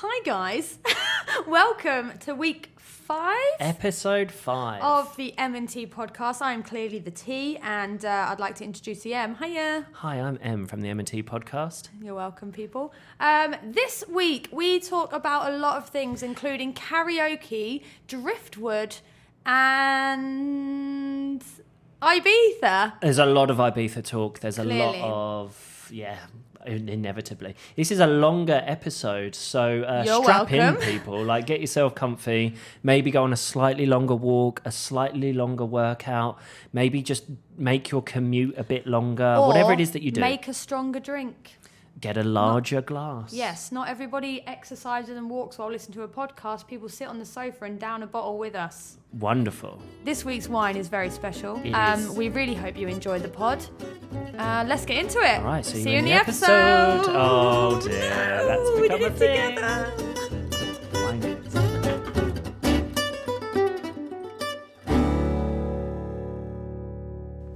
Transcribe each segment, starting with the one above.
Hi guys, welcome to week 5, episode 5 of the M&T podcast. I am clearly the T, and I'd like to introduce the M. Hiya. Hi, I'm M from the M&T podcast. You're welcome, people. This week we talk about a lot of things, including karaoke, driftwood, and Ibiza. There's a lot of Ibiza talk. There's Clearly. a lot of inevitably. This is a longer episode, so strap welcome. in, people. Like, get yourself comfy. Maybe go on a slightly longer walk, a slightly longer workout. Maybe just make your commute a bit longer. Or whatever it is that you do. make a stronger drink. Get a larger glass. Yes, not everybody exercises and walks while listening to a podcast. People sit on the sofa and down a bottle with us. Wonderful. This week's wine is very special. It is. We really hope you enjoyed the pod. Let's get into it. All right, see you in the episode. Oh dear, No, that's we become did a it thing. together. Wine dates.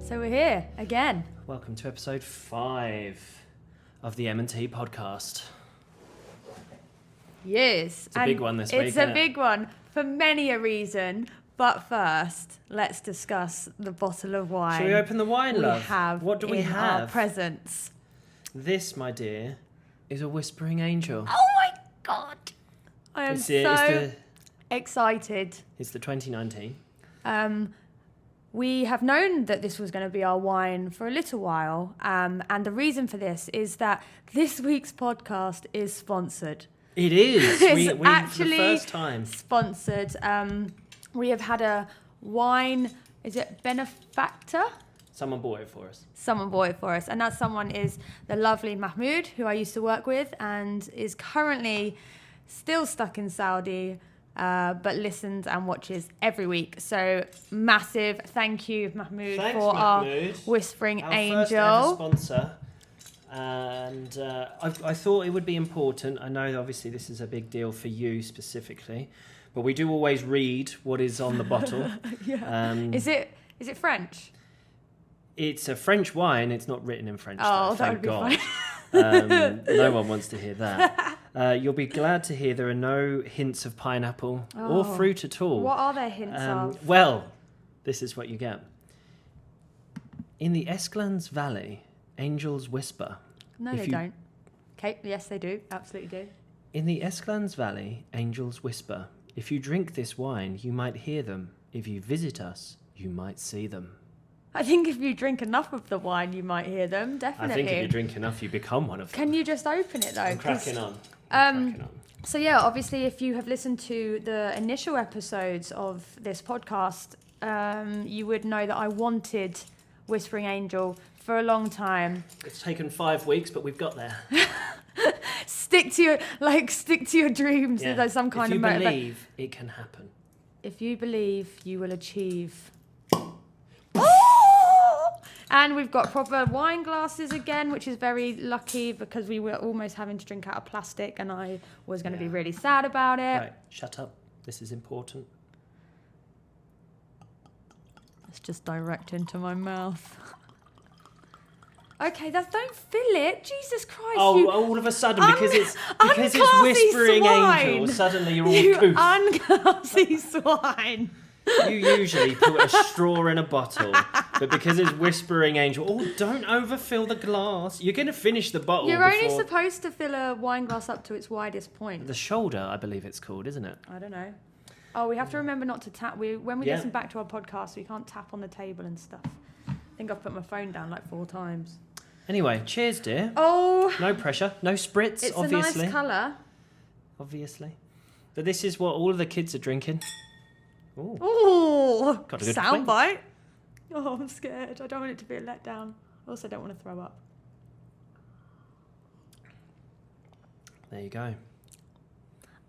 So we're here again. Welcome to episode 5 of the M&T podcast. Yes. It's a big one this week, It's isn't a it? big one for many a reason. But first, let's discuss the bottle of wine. Shall we open the wine, love? We have what do we in have? our presents. This, my dear, is a whispering angel. Oh my God. I am so excited. It's the 2019. We have known that this was going to be our wine for a little while, and the reason for this is that this week's podcast is sponsored. It is. It's we for actually the first time. Sponsored. We have had a wine, is it benefactor? Someone bought it for us. Someone bought it for us, and that someone is the lovely Mahmoud, who I used to work with and is currently still stuck in Saudi, but listens and watches every week. So massive thank you, Mahmoud, Thanks, for Mahmoud. our whispering Our angel. first ever sponsor. And I thought it would be important. I know obviously this is a big deal for you specifically, but we do always read what is on the bottle. Yeah. Is it French? It's a French wine. It's not written in French, Oh, though, that thank would be God. No one wants to hear that. You'll be glad to hear there are no hints of pineapple or fruit at all. What are there hints of? Well, this is what you get. In the Esclans Valley, angels whisper. No, they don't. Okay, yes, they do. Absolutely do. In the Esclans Valley, angels whisper. If you drink this wine, you might hear them. If you visit us, you might see them. I think if you drink enough of the wine, you might hear them. Definitely. I think if you drink enough, you become one of them. Can you just open it though? I'm cracking 'Cause, on. So yeah, obviously, if you have listened to the initial episodes of this podcast, you would know that I wanted Whispering Angel for a long time. It's taken 5 weeks, but we've got there. Stick to your dreams. Yeah. There's some kind if you of believe, it can happen. If you believe, you will achieve. And we've got proper wine glasses again, which is very lucky because we were almost having to drink out of plastic and I was going to be really sad about it. Right, shut up. This is important. It's just direct into my mouth. Okay, don't fill it. Jesus Christ. Oh, all of a sudden, because it's unclassy Whispering swine. Angel, suddenly you're all You poof. unclassy swine. You usually put a straw in a bottle, but because it's Whispering Angel, don't overfill the glass. You're going to finish the bottle. You're only before supposed to fill a wine glass up to its widest point. the shoulder, I believe it's called, isn't it? I don't know. Oh, we have to remember not to tap. When we Yeah. listen back to our podcast, we can't tap on the table and stuff. I think I've put my phone down like 4 times. Anyway, cheers, dear. Oh, No pressure, no spritz, it's obviously. a nice colour. Obviously. But this is what all of the kids are drinking. Ooh. Oh, Got a good sound swing. bite. Oh, I'm scared. I don't want it to be a letdown. I also don't want to throw up. There you go.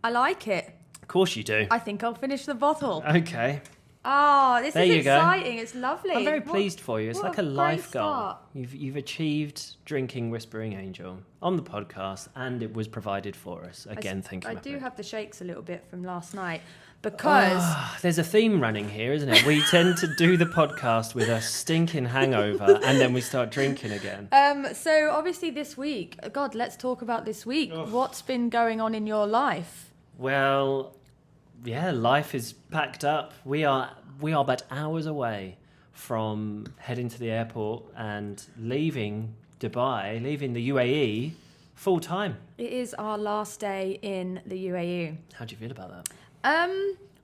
I like it. Of course you do. I think I'll finish the bottle. Okay. Oh, this There is you go. exciting. It's lovely. I'm very pleased for you. It's what like a a life great goal. start. You've achieved drinking Whispering Angel on the podcast, and it was provided for us. Again, thank you. I Mahmood. do have the shakes a little bit from last night because There's a theme running here, isn't it? We tend to do the podcast with a stinking hangover, and then we start drinking again. So obviously this week, God, let's talk about this week. What's been going on in your life? Well, yeah, life is packed up. We are but hours away from heading to the airport and leaving Dubai, leaving the UAE full time. It is our last day in the UAE. How do you feel about that?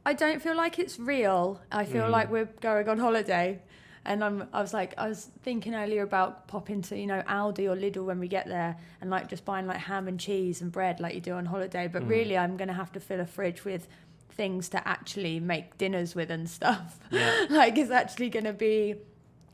I don't feel like it's real. I feel like we're going on holiday. And I was thinking earlier about popping to, Aldi or Lidl when we get there and like just buying like ham and cheese and bread like you do on holiday. But really, I'm going to have to fill a fridge with things to actually make dinners with and stuff. Yeah. Like it's actually going to be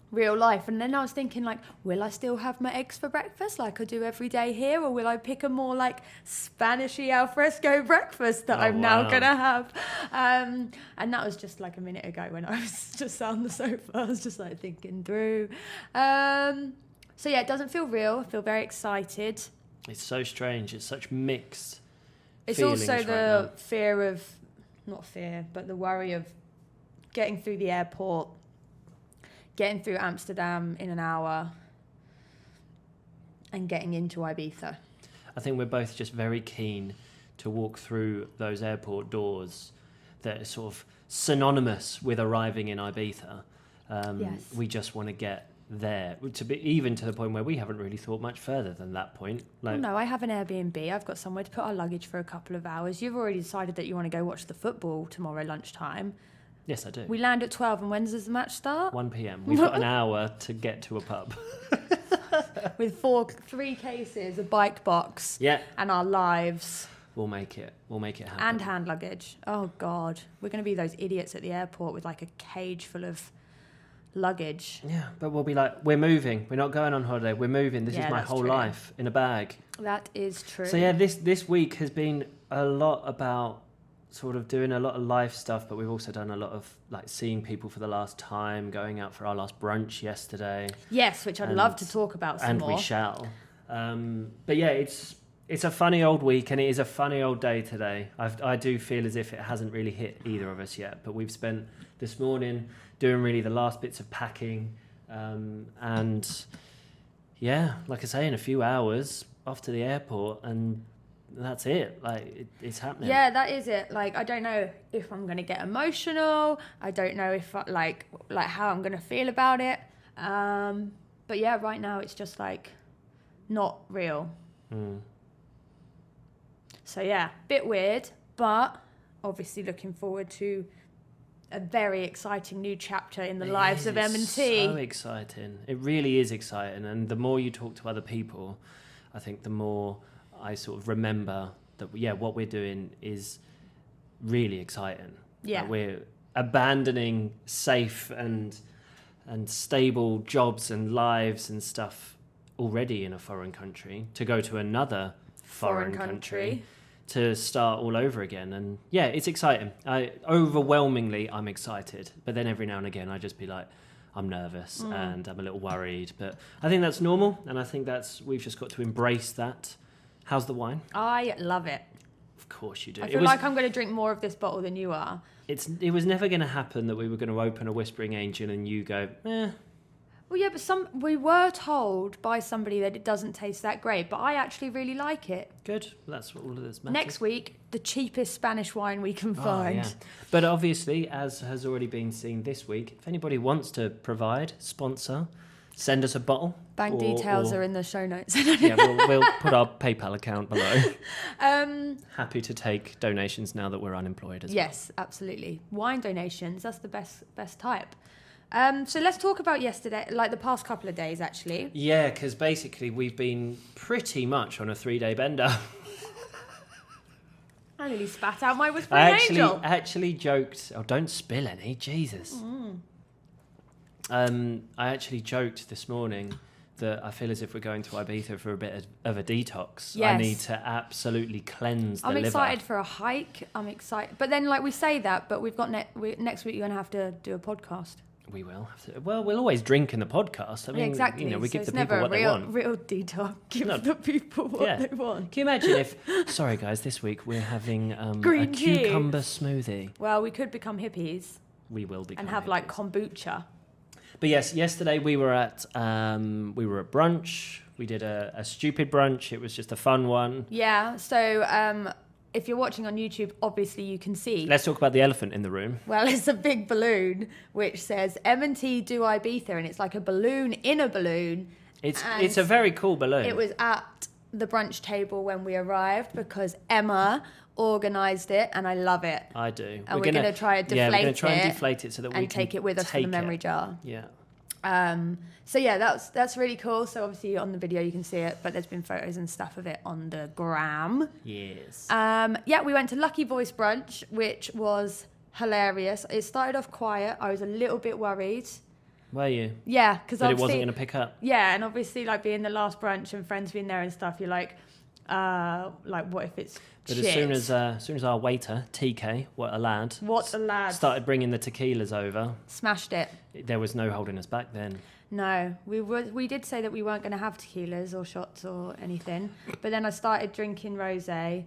real life. And then I was thinking like, will I still have my eggs for breakfast like I do every day here? Or will I pick a more like Spanishy alfresco breakfast that I'm now going to have? And that was just like a minute ago when I was just on the sofa. I was just like thinking through. So yeah, it doesn't feel real. I feel very excited. It's so strange. It's such mixed It's feelings also right the now. fear of, not fear, but the worry of getting through the airport, getting through Amsterdam in an hour, and getting into Ibiza. I think we're both just very keen to walk through those airport doors that are sort of synonymous with arriving in Ibiza. Yes. We just want to get there, to the point where we haven't really thought much further than that point. Like, No, I have an Airbnb. I've got somewhere to put our luggage for a couple of hours. You've already decided that you want to go watch the football tomorrow lunchtime. yes, I do. We land at 12, and when does the match start? 1 p.m. We've got an hour to get to a pub. With 3 cases, a bike box, Yeah, and our lives. we'll make it. We'll make it happen. And hand luggage. Oh, God. We're going to be those idiots at the airport with like a cage full of luggage. Yeah, but we'll be like, we're moving. We're not going on holiday. We're moving. This Yeah, is my that's whole true. life in a bag. That is true. So yeah, this week has been a lot about sort of doing a lot of life stuff, but we've also done a lot of like seeing people for the last time, going out for our last brunch yesterday. Yes, which I'd love to talk about some And more. we shall. But yeah, it's a funny old week, and it is a funny old day today. I do feel as if it hasn't really hit either of us yet, but we've spent this morning doing really the last bits of packing, and yeah, like I say, in a few hours off to the airport, and that's it. Like it's happening. Yeah, that is it. Like, I don't know if I'm going to get emotional. I don't know if like how I'm going to feel about it. But yeah, right now it's just like not real. So yeah, bit weird, but obviously looking forward to a very exciting new chapter in the lives of M&T. It's so exciting. It really is exciting, and the more you talk to other people, I think the more I sort of remember that, yeah, what we're doing is really exciting. Yeah. Like we're abandoning safe and stable jobs and lives and stuff already in a foreign country to go to another foreign country to start all over again. And yeah, it's exciting. Overwhelmingly, I'm excited. But then every now and again, I just be like, I'm nervous and I'm a little worried. But I think that's normal, and I think we've just got to embrace that. How's the wine? I love it. Of course you do. I feel like I'm going to drink more of this bottle than you are. It was never going to happen that we were going to open a Whispering Angel and you go, Well, yeah, but we were told by somebody that it doesn't taste that great, but I actually really like it. good. That's what all of this matters. Next week, the cheapest Spanish wine we can find. Yeah. But obviously, as has already been seen this week, if anybody wants to provide, sponsor, send us a bottle. Bank details are in the show notes. Yeah, we'll put our PayPal account below. Happy to take donations now that we're unemployed as well. Yes, absolutely. Wine donations, that's the best type. So let's talk about yesterday, like the past couple of days, actually. Yeah, because basically we've been pretty much on a 3-day bender. I nearly spat out my Whispering Angel. I actually joked. Oh, don't spill any, Jesus. I actually joked this morning that I feel as if we're going to Ibiza for a bit of a detox. Yes. I need to absolutely cleanse the liver. I'm excited for a hike. I'm excited. But then, like, we say that, but we've got next week you're going to have to do a podcast. We will have to. Well, we'll always drink in the podcast. I mean, exactly. You know, we so give the it's people never what they want. Real detox. Give the people what they want. Can you imagine if... Sorry, guys, this week we're having Green a tea. cucumber smoothie. Well, we could become hippies. We will become and have hippies. like kombucha. But yes, yesterday we were at brunch. We did a stupid brunch. It was just a fun one. Yeah. So if you're watching on YouTube, obviously you can see. Let's talk about the elephant in the room. Well, it's a big balloon which says M&T do Ibiza, and it's like a balloon in a balloon. It's a very cool balloon. It was at the brunch table when we arrived because Emma organised it, and I love it. I do. And we're going to try to deflate it. Yeah, we're going to try and deflate it so that we can take it with us for the memory jar. Yeah. So yeah, that's really cool. So obviously on the video you can see it, but there's been photos and stuff of it on the gram. Yes. Yeah, we went to Lucky Voice brunch, which was hilarious. It started off quiet. I was a little bit worried. Were you? Yeah, because it wasn't going to pick up. Yeah, and obviously like being the last brunch and friends being there and stuff, you're like what if it's But shit? as soon as our waiter, TK, what a lad, started bringing the tequilas over, smashed it. There was no holding us back then. No, we did say that we weren't going to have tequilas or shots or anything, but then I started drinking rosé,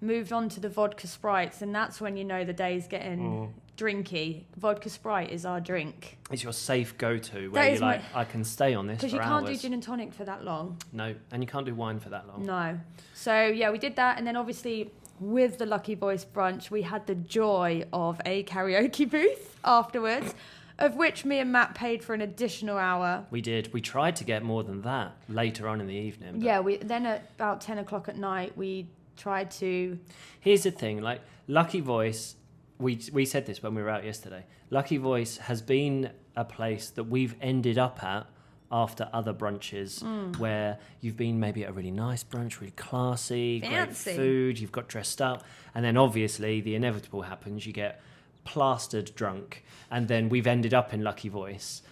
moved on to the vodka sprites, and that's when you know the day's getting drinky. Vodka Sprite is our drink. It's your safe go-to where you're like, I can stay on this for hours. Because you can't do gin and tonic for that long. No, and you can't do wine for that long. No. So yeah, we did that, and then obviously with the Lucky Voice brunch, we had the joy of a karaoke booth afterwards, of which me and Matt paid for an additional hour. We did. We tried to get more than that later on in the evening. Yeah, then at about 10 o'clock at night, we tried to... Here's the thing, like Lucky Voice... We said this when we were out yesterday. Lucky Voice has been a place that we've ended up at after other brunches where you've been maybe at a really nice brunch, really classy, fancy. Great food, you've got dressed up, and then obviously the inevitable happens, you get plastered drunk, and then we've ended up in Lucky Voice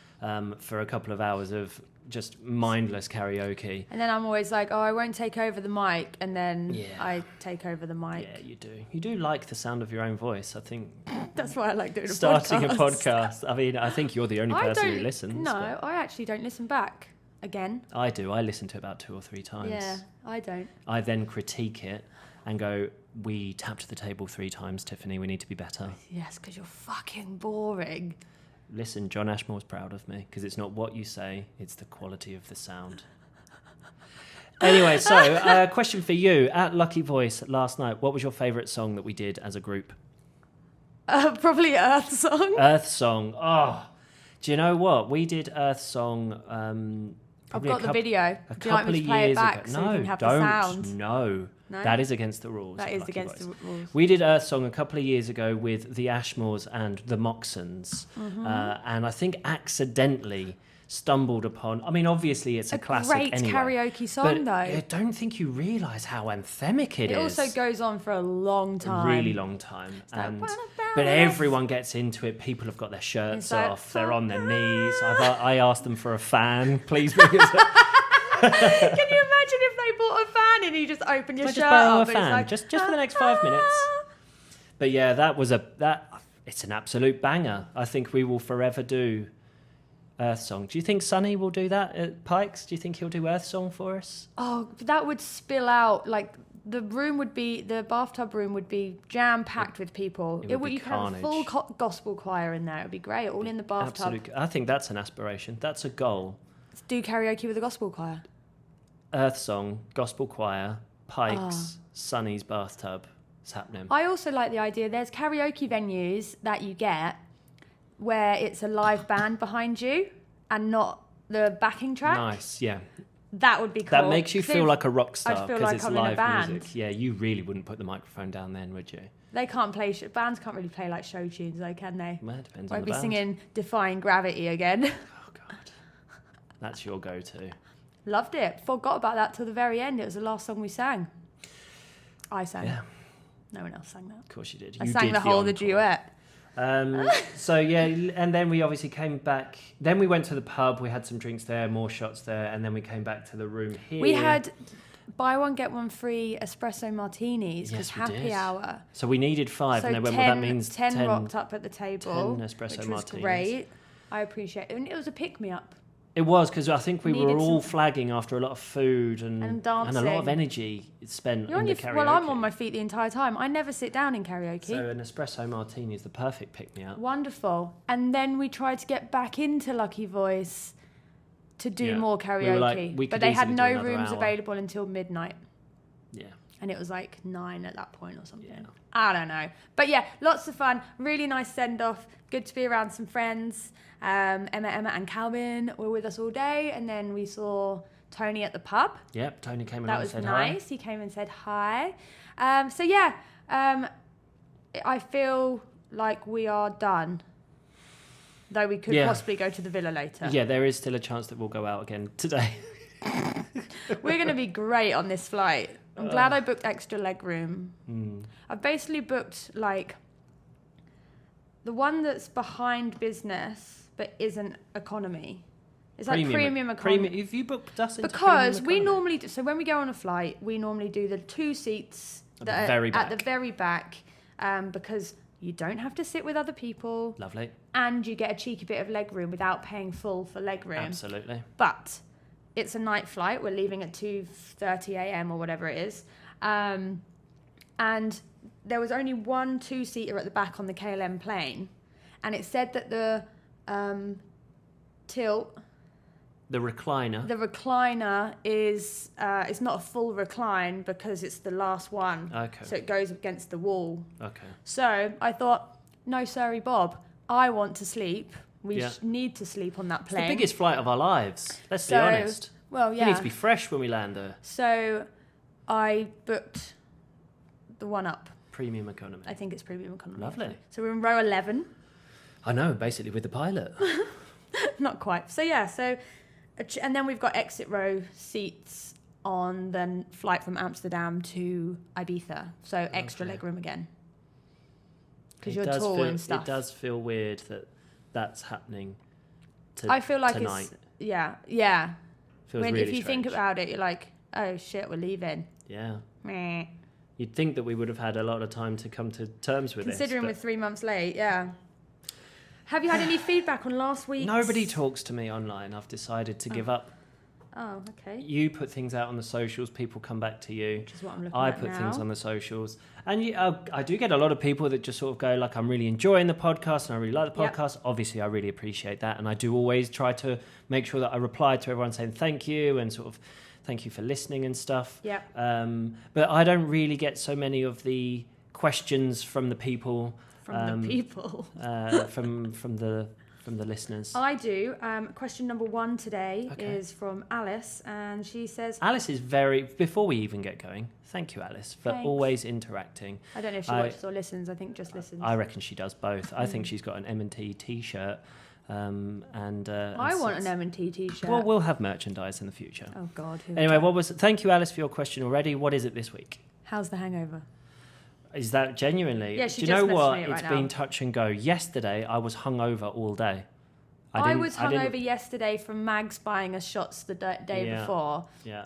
for a couple of hours of just mindless karaoke. And then I'm always like, I won't take over the mic, and then I take over the mic. Yeah, you do. You do like the sound of your own voice, I think. That's why I like doing starting a podcast. I mean, I think you're the only person who listens. No, I actually don't listen back again. I do. I listen to it about 2 or 3 times. Yeah, I don't. I then critique it and go, we tapped the table 3 times, Tiffany, we need to be better. Yes, because you're fucking boring. Listen, John Ashmore's proud of me because it's not what you say, it's the quality of the sound. Anyway, so question for you. At Lucky Voice last night, what was your favourite song that we did as a group? Probably Earth Song. Earth Song. Oh, do you know what? We did Earth Song... I've got the video. Do you like me to play it back so you can have the sound? No. That is against the rules. That is against the rules. We did Earth Song a couple of years ago with the Ashmores and the Moxons. And I think accidentally stumbled upon... I mean, obviously it's a classic great anyway. Karaoke song, though. I don't think you realise how anthemic it is. It also goes on for a long time. A really long time. And but everyone gets into it. People have got their shirts off. They're on their knees. I asked them for a fan. Please bring us Can you imagine if they bought a fan and you just open your shirt up? A fan, just for the next 5 minutes. But yeah, it's an absolute banger. I think we will forever do Earth Song. Do you think Sonny will do that at Pikes? Do you think he'll do Earth Song for us? Oh, that would spill out. Like the bathtub room would be jam packed with people. It would be you could have a full gospel choir in there. It would be great, all in the bathtub. Absolutely. I think that's an aspiration. That's a goal. Let's do karaoke with a gospel choir. Earth Song, gospel choir, Pikes, Sonny's bathtub. It's happening. I also like the idea. There's karaoke venues that you get where it's a live band behind you and not the backing track. Nice, yeah. That would be cool. That makes you feel like a rock star because it's I'm in a live band. music. Yeah, you really wouldn't put the microphone down then, would you? They can't play... bands can't really play like show tunes though, can they? Well, it depends Won't on the be band. singing Defying Gravity again. Oh, God. That's your go-to. Loved it. Forgot about that till the very end. It was the last song we sang. I sang. Yeah. No one else sang that. Of course you did. I sang the whole of the duet. So yeah, and then we obviously came back. Then we went to the pub. We had some drinks there, more shots there, and then we came back to the room here. We had buy one get one free espresso martinis because happy hour. So we needed 5, and they went. Well, that means 10 rocked up at the table. 10 espresso which was martinis. Great. I appreciate it, and it was a pick me up. It was because I think we were all flagging after a lot of food and dancing. and a lot of energy spent in the karaoke. Well, I'm on my feet the entire time. I never sit down in karaoke. So an espresso martini is the perfect pick me up. Wonderful. And then we tried to get back into Lucky Voice to do more karaoke, but they had no rooms available until midnight. Yeah. And it was like 9 at that point or something. Yeah. I don't know. But yeah, lots of fun. Really nice send-off. Good to be around some friends. Emma and Calvin were with us all day. And then we saw Tony at the pub. Yep, Tony came along and said hi. That was nice. He came and said hi. So yeah, I feel like we are done. Though we could possibly go to the villa later. Yeah, there is still a chance that we'll go out again today. We're going to be great on this flight. I'm glad I booked extra leg room. I've basically booked like the one that's behind business but isn't economy. It's like premium economy. If you booked us into because we normally do, so when we go on a flight, we normally do the 2 seats that are at the very back because you don't have to sit with other people. Lovely. And you get a cheeky bit of leg room without paying full for leg room. Absolutely. But it's a night flight. We're leaving at 2:30 a.m. or whatever it is. And there was only one 2-seater at the back on the KLM plane. And it said that the tilt... The recliner is... it's not a full recline because it's the last one. Okay. So it goes against the wall. Okay. So I thought, no, sorry, Bob. I want to sleep. We need to sleep on that plane. It's the biggest flight of our lives. Let's be honest. Well, yeah. We need to be fresh when we land there. So I booked the one up. Premium economy. I think it's premium economy. Lovely. So we're in row 11. I know, basically with the pilot. Not quite. So yeah, and then we've got exit row seats on the flight from Amsterdam to Ibiza. So extra legroom again. Because you're tall and stuff. It does feel weird that that's happening I feel like tonight. Yeah. Feels really if you think about it, you're like, oh shit, we're leaving. Yeah. Meh. You'd think that we would have had a lot of time to come to terms with Considering we're 3 months late, yeah. Have you had any feedback on last week? Nobody talks to me online. I've decided to give up. Oh, okay. You put things out on the socials, people come back to you. Which is what I'm looking I at put now. things on the socials. And I do get a lot of people that just sort of go like, I'm really enjoying the podcast and I really like the podcast. Yep. Obviously, I really appreciate that. And I do always try to make sure that I reply to everyone saying thank you and sort of thank you for listening and stuff. Yeah. But I don't really get so many of the questions from the people. From the listeners. I do. Question number 1 today is from Alice, and she says... Alice is before we even get going, thank you, Alice, for always interacting. I don't know if she watches or listens. I think just listens. I reckon she does both. I think she's got an M&T T-shirt. I want an M&T T-shirt. Well, we'll have merchandise in the future. Oh, God. Anyway, thank you, Alice, for your question already. What is it this week? How's the hangover? Is that genuinely? Yeah, she do you know what? It's been touch and go. Yesterday, I was hungover all day. I was hungover yesterday from Mags buying us shots the day before. Yeah.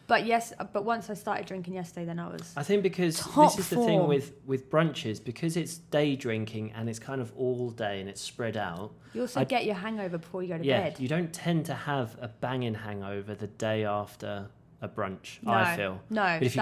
But once I started drinking yesterday, then I was. I think because this is the thing with brunches, because it's day drinking and it's kind of all day and it's spread out. You also get your hangover before you go to bed. Yeah, you don't tend to have a banging hangover the day after a brunch. I feel no. But if you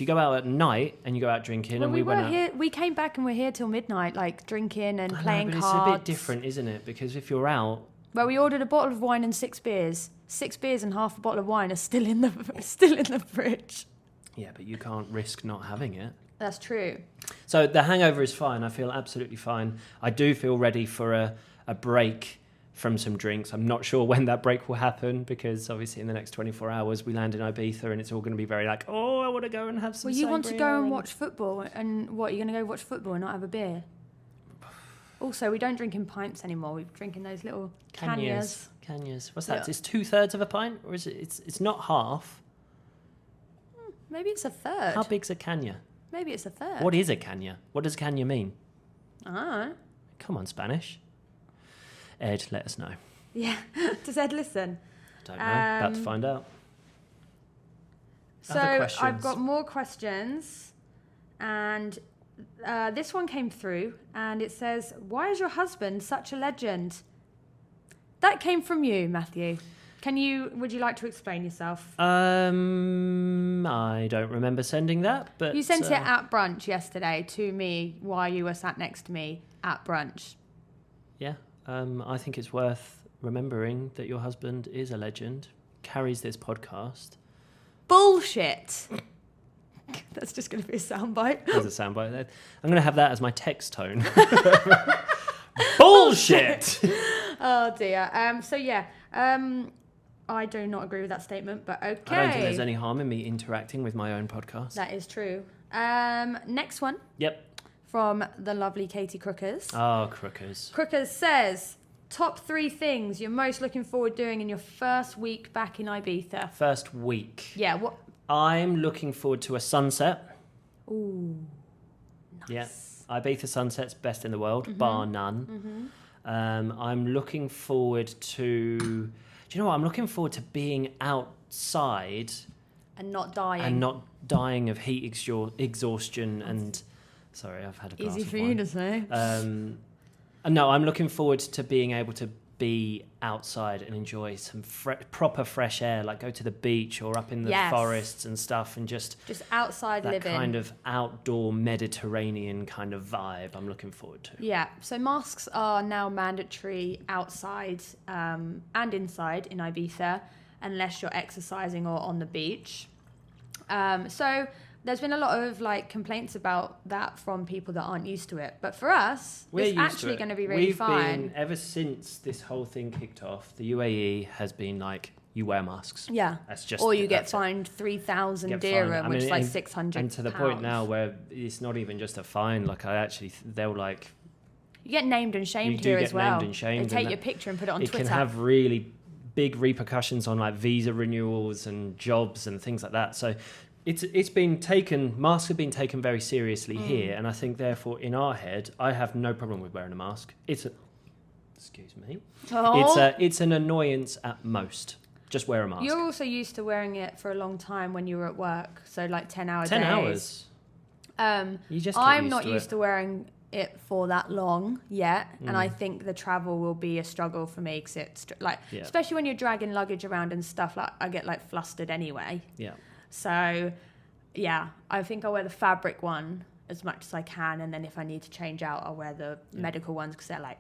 go out at night and you go out drinking, and we went out here, we came back and we're here till midnight, like drinking and playing cards. It's a bit different, isn't it? Because if you're out, well, we ordered a bottle of wine and 6 beers. 6 beers and half a bottle of wine are still in the fridge. Yeah, but you can't risk not having it. That's true. So the hangover is fine. I feel absolutely fine. I do feel ready for a break from some drinks. I'm not sure when that break will happen because obviously in the next 24 hours we land in Ibiza and it's all going to be very like, oh, I want to go and have some. Well, you want to go and watch football, and what, you're going to go watch football and not have a beer? Also, we don't drink in pints anymore. We're drinking those little canyas. What's that? Yeah. It's 2/3 of a pint, or is it? It's not half. Maybe it's a third. How big's a canya? Maybe it's a third. What is a canya? What does canya mean? Ah. Come on, Spanish. Ed, let us know. Yeah. Does Ed listen? Don't know. About to find out. So I've got more questions, and this one came through, and it says, "Why is your husband such a legend?" That came from you, Matthew. Would you like to explain yourself? I don't remember sending that, but you sent it at brunch yesterday to me while you were sat next to me at brunch. Yeah. I think it's worth remembering that your husband is a legend, carries this podcast. Bullshit. That's just going to be a soundbite. There's a soundbite there. I'm going to have that as my text tone. Bullshit. Oh dear. I do not agree with that statement, but okay. I don't think there's any harm in me interacting with my own podcast. That is true. Next one. Yep. From the lovely Katie Crookers. Oh, Crookers. Crookers says, top 3 things you're most looking forward doing in your first week back in Ibiza. First week. Yeah. What? I'm looking forward to a sunset. Ooh. Nice. Yeah. Ibiza sunset's best in the world, bar none. I'm looking forward to... Do you know what? I'm looking forward to being outside... And not dying. And not dying of heat exhaustion and... Sorry, I've had a glass Easy of for wine. you to say. No, I'm looking forward to being able to be outside and enjoy some proper fresh air, like go to the beach or up in the forests and stuff, and just outside that living. kind of outdoor Mediterranean kind of vibe I'm looking forward to. Yeah, so masks are now mandatory outside and inside in Ibiza, unless you're exercising or on the beach. So there's been a lot of complaints about that from people that aren't used to it. But for us, it's actually going to be really fine. We've been, ever since this whole thing kicked off, the UAE has been like, you wear masks. Yeah. That's just, or you get fined 3,000 dirham, which is like 600 And to the point now where it's not even just a fine. They'll like... You get named and shamed here as well. Named and shamed. They take your picture and put it on Twitter. It can have really big repercussions on visa renewals and jobs and things like that. So... It's been taken, masks have been taken very seriously here, and I think therefore in our head, I have no problem with wearing a mask. Excuse me. Oh. It's an annoyance at most. Just wear a mask. You're also used to wearing it for a long time when you were at work, so 10-hour days. 10 hours. I'm not used to wearing it for that long yet, and I think the travel will be a struggle for me because it's especially when you're dragging luggage around and stuff. I get flustered anyway. Yeah. So, yeah, I think I'll wear the fabric one as much as I can, and then if I need to change out, I'll wear the medical ones because they're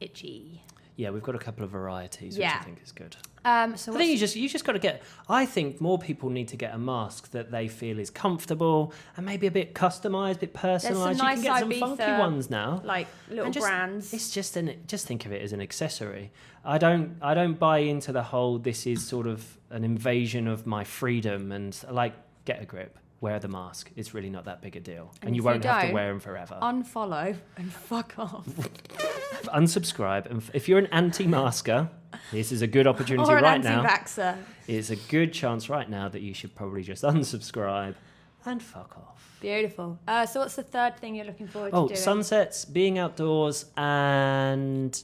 itchy. Yeah, we've got a couple of varieties, which I think is good. So I think you just got to get... I think more people need to get a mask that they feel is comfortable and maybe a bit customised, a bit personalised. You can get some funky ones now, little brands. It's just think of it as an accessory. I don't buy into the whole this is sort of an invasion of my freedom and get a grip. Wear the mask. It's really not that big a deal. And you won't have to wear them forever. Unfollow and fuck off. Unsubscribe. And if you're an anti-masker, this is a good opportunity or an right now. anti-vaxxer. It's a good chance right now that you should probably just unsubscribe and fuck off. Beautiful. So what's the third thing you're looking forward to doing? Sunsets, being outdoors, and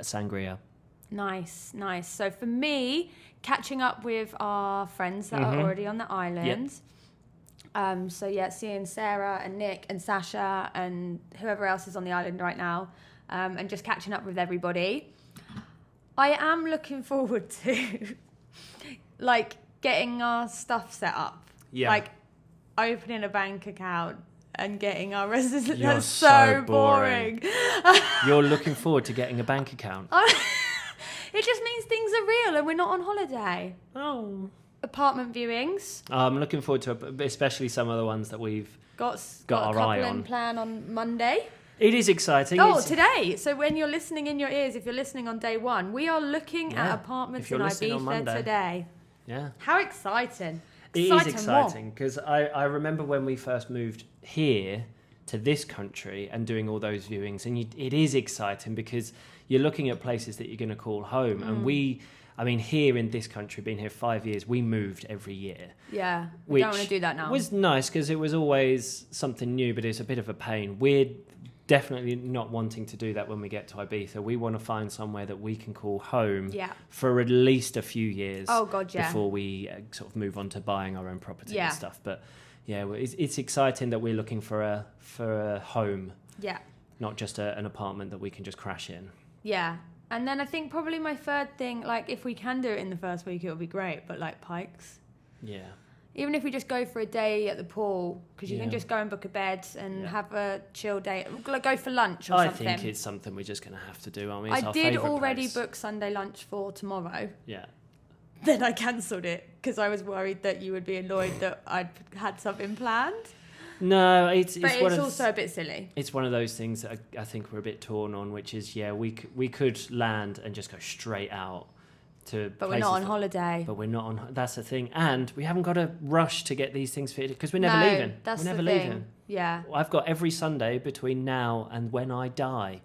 sangria. Nice. So for me, catching up with our friends that are already on the island. Yep. Seeing Sarah and Nick and Sasha and whoever else is on the island right now, and just catching up with everybody. I am looking forward to getting our stuff set up. Yeah. Opening a bank account and getting our residence. You're That's so boring. You're looking forward to getting a bank account. It just means things are real and we're not on holiday. Oh. Apartment viewings. I'm looking forward to especially some of the ones that we've got our eye on. Plan on Monday. It is exciting. Today. So when you're listening in your ears, if you're listening on day one, we are looking at apartments in Ibiza today. Yeah. How exciting. It is exciting because I remember when we first moved here to this country and doing all those viewings, and it is exciting because you're looking at places that you're going to call home. And I mean, here in this country, been here 5 years, we moved every year. Yeah, we don't want to do that now. Which was nice because it was always something new, but it's a bit of a pain. We're definitely not wanting to do that when we get to Ibiza. We want to find somewhere that we can call home for at least a few years before we sort of move on to buying our own property and stuff. But yeah, it's exciting that we're looking for a home. Yeah. Not just an apartment that we can just crash in. Yeah. And then I think probably my third thing, like if we can do it in the first week, it would be great. But like Pikes. Yeah. Even if we just go for a day at the pool, because you can just go and book a bed and have a chill day. Like go for lunch or something. I think it's something we're just going to have to do, aren't we? I did already book Sunday lunch for tomorrow. Yeah. Then I cancelled it because I was worried that you would be annoyed that I'd had something planned. No, it's also a bit silly. It's one of those things that I think we're a bit torn on, which is, we could land and just go straight out to But we're not on holiday. But we're not on. That's the thing. And we haven't got to rush to get these things fitted because we're never leaving. That's we're never the thing. leaving. Yeah. I've got every Sunday between now and when I die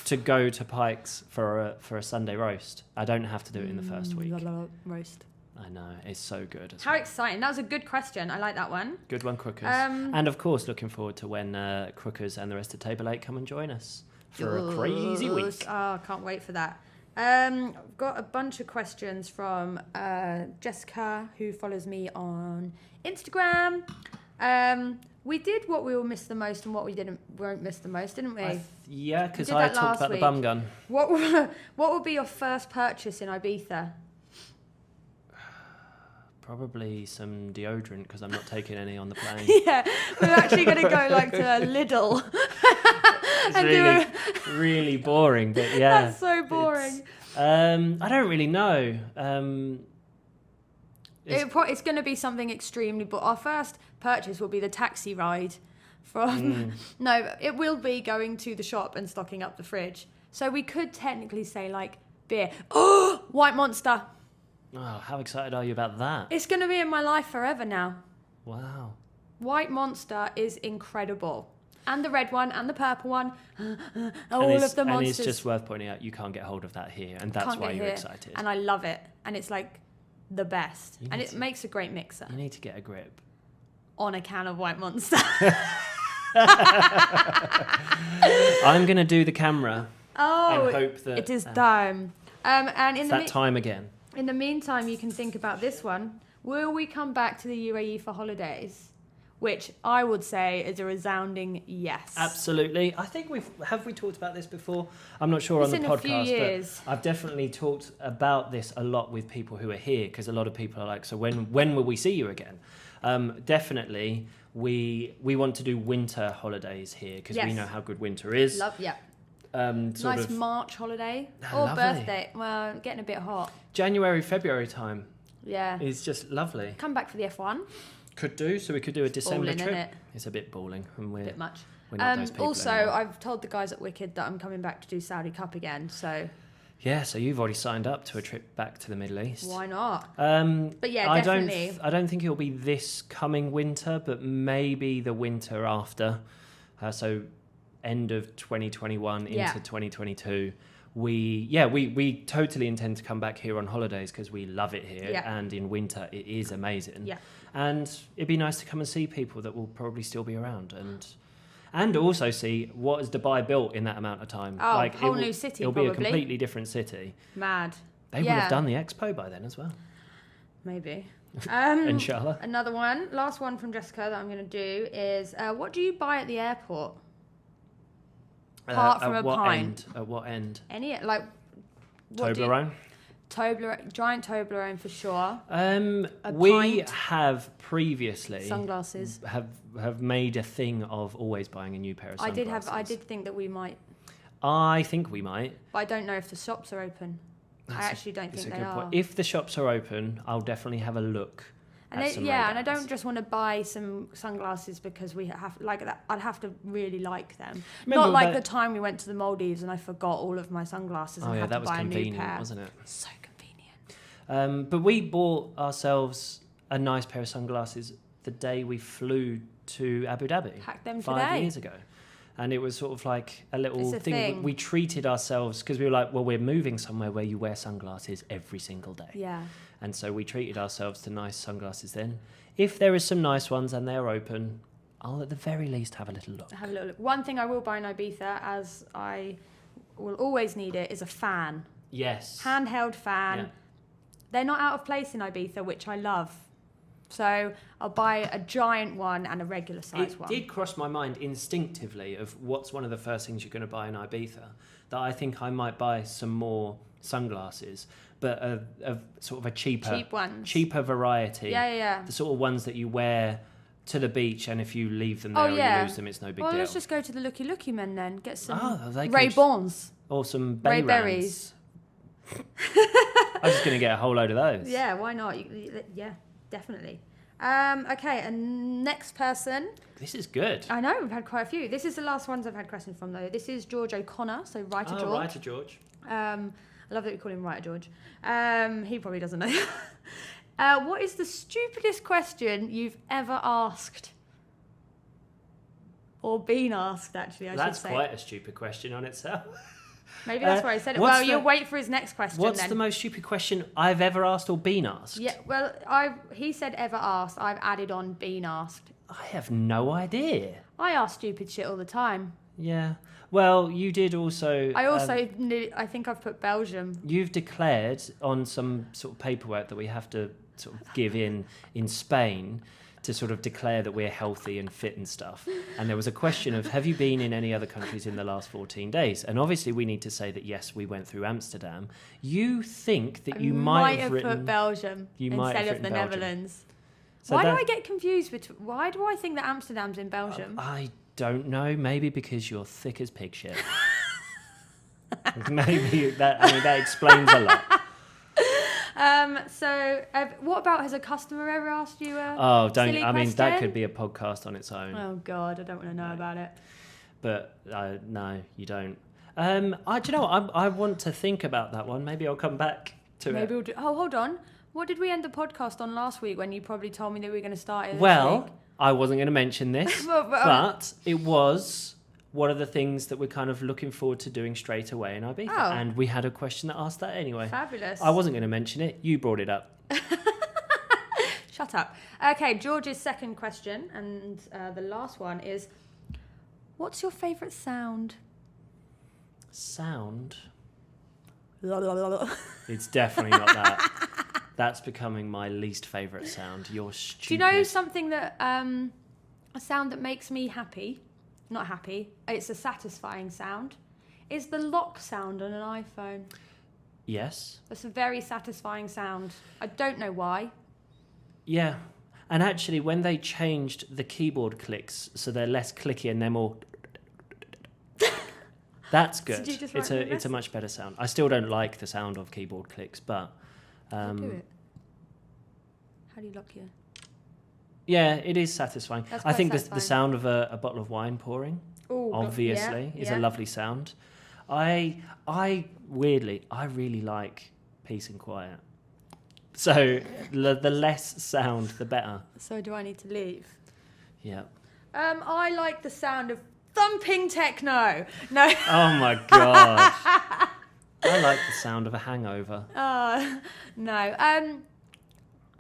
to go to Pikes for a Sunday roast. I don't have to do it in the first week. Roast. I know, it's so good. How exciting. That was a good question. I like that one. Good one, Crookers. And of course, looking forward to when Crookers and the rest of Table 8 come and join us for a crazy week. Oh, can't wait for that. I've got a bunch of questions from Jessica, who follows me on Instagram. We did what we will miss the most and what we won't miss the most, didn't we? Yeah, because I talked about the bum gun. What would be your first purchase in Ibiza? Probably some deodorant because I'm not taking any on the plane. Yeah, we're actually going to go like to Lidl. It's really boring, but yeah. That's so boring. I don't really know. It's going to be something extremely... But our first purchase will be the taxi ride from... No, it will be going to the shop and stocking up the fridge. So we could technically say like beer. Oh, White Monster. Oh, how excited are you about that? It's going to be in my life forever now. Wow. White Monster is incredible. And the red one and the purple one. All of the monsters. And it's just worth pointing out you can't get hold of that here. And that's why you're excited. And I love it. And it's like the best. And it makes a great mixer. You need to get a grip. On a can of White Monster. I'm going to do the camera. Oh, and hope that... It is time. And in it's time again. In the meantime, you can think about this one. Will we come back to the UAE for holidays? Which I would say is a resounding yes. Absolutely. I think we talked about this before? I'm not sure on the podcast, a few years. But I've definitely talked about this a lot with people who are here because a lot of people are like, so when will we see you again? Definitely, we want to do winter holidays here because we know how good winter is. Nice March holiday or lovely. Birthday. Well, getting a bit hot. January, February time. Yeah. It's just lovely. Come back for the F1. Could do. So we could do a December trip. Isn't it? It's a bit balling. And a bit much. We're not those people also, anymore. I've told the guys at Wicked that I'm coming back to do Saudi Cup again. So. Yeah, so you've already signed up to a trip back to the Middle East. Why not? But yeah, definitely. I don't think it'll be this coming winter, but maybe the winter after. So end of 2021 into 2022. We totally intend to come back here on holidays because we love it here, and in winter it is amazing. Yeah. And it'd be nice to come and see people that will probably still be around and also see what has Dubai built in that amount of time. Oh, like whole new city. It'll be a completely different city. Mad. They would have done the expo by then as well. Maybe. Inshallah. Another one, last one from Jessica that I'm going to do is what do you buy at the airport? Apart from a pint. At what end? Any like Toblerone. Giant Toblerone for sure. We have previously sunglasses. Have made a thing of always buying a new pair of sunglasses. I did think that we might. I think we might. But I don't know if the shops are open. I actually don't think they are. Point. If the shops are open, I'll definitely have a look. And and I don't just want to buy some sunglasses because we have like that. I'd have to really like them. Not like the time we went to the Maldives and I forgot all of my sunglasses and had to buy a new pair. Wasn't it? So convenient. But we bought ourselves a nice pair of sunglasses the day we flew to Abu Dhabi. Hacked them 5 years ago. And it was sort of like a little It's a thing. thing. We treated ourselves because we were like, well, we're moving somewhere where you wear sunglasses every single day. Yeah. And so we treated ourselves to nice sunglasses then. If there is some nice ones and they're open, I'll at the very least have a little look. Have a little look. One thing I will buy in Ibiza, as I will always need it, is a fan. Yes. Handheld fan. Yeah. They're not out of place in Ibiza, which I love. So I'll buy a giant one and a regular size one. It did cross my mind instinctively of what's one of the first things you're going to buy in Ibiza, that I think I might buy some more sunglasses, but of sort of a cheaper variety. Yeah. The sort of ones that you wear to the beach, and if you leave them there or you lose them, it's no big deal. Well, let's just go to the Looky Men then. Get some Ray Ray-Bons. Or some Ray Bay-Rans. Berries. I'm just going to get a whole load of those. Yeah, why not? Yeah, definitely. Okay, and next person. This is good. I know, we've had quite a few. This is the last ones I've had questions from, though. This is George O'Connor, so Writer George. Writer George. I love that we call him Writer George. He probably doesn't know. What is the stupidest question you've ever asked? Or been asked, actually, I should say. That's quite a stupid question on itself. Maybe that's why I said it. Well, you'll wait for his next question then. What's the most stupid question I've ever asked or been asked? Yeah, well, he said ever asked. I've added on been asked. I have no idea. I ask stupid shit all the time. Yeah. Well, you did also... I think I've put Belgium. You've declared on some sort of paperwork that we have to sort of give in Spain to sort of declare that we're healthy and fit and stuff. And there was a question of, have you been in any other countries in the last 14 days? And obviously we need to say that, yes, we went through Amsterdam. You think that you might have written... put Belgium instead of the Netherlands. So why do I get confused? Why do I think that Amsterdam's in Belgium? I don't know. Maybe because you're thick as pig shit. Maybe that explains a lot. What about, has a customer ever asked you silly question? That could be a podcast on its own. Oh God, I don't want to know about it. But no, you don't. Do you know what? I want to think about that one. Maybe I'll come back to it. Maybe we'll do. Oh, hold on. What did we end the podcast on last week when you probably told me that we were going to start it this week? I wasn't going to mention this, but it was one of the things that we're kind of looking forward to doing straight away in Ibiza. Oh. And we had a question that asked that anyway. Fabulous. I wasn't going to mention it. You brought it up. Shut up. Okay, George's second question, and the last one is, what's your favourite sound? Sound? It's definitely not that. That's becoming my least favourite sound. You're stupid. Do you know something that, a sound that makes me happy? Not happy. It's a satisfying sound. Is the lock sound on an iPhone. Yes. It's a very satisfying sound. I don't know why. Yeah. And actually, when they changed the keyboard clicks so they're less clicky and they're more... That's good. It's a much better sound. I still don't like the sound of keyboard clicks, but... do it. How do you lock your... Yeah, it is satisfying. I think satisfying. the sound of a bottle of wine pouring, obviously, is a lovely sound. I really like peace and quiet. So the less sound, the better. So do I need to leave? Yeah. I like the sound of thumping techno. No. Oh my God. I like the sound of a hangover. No.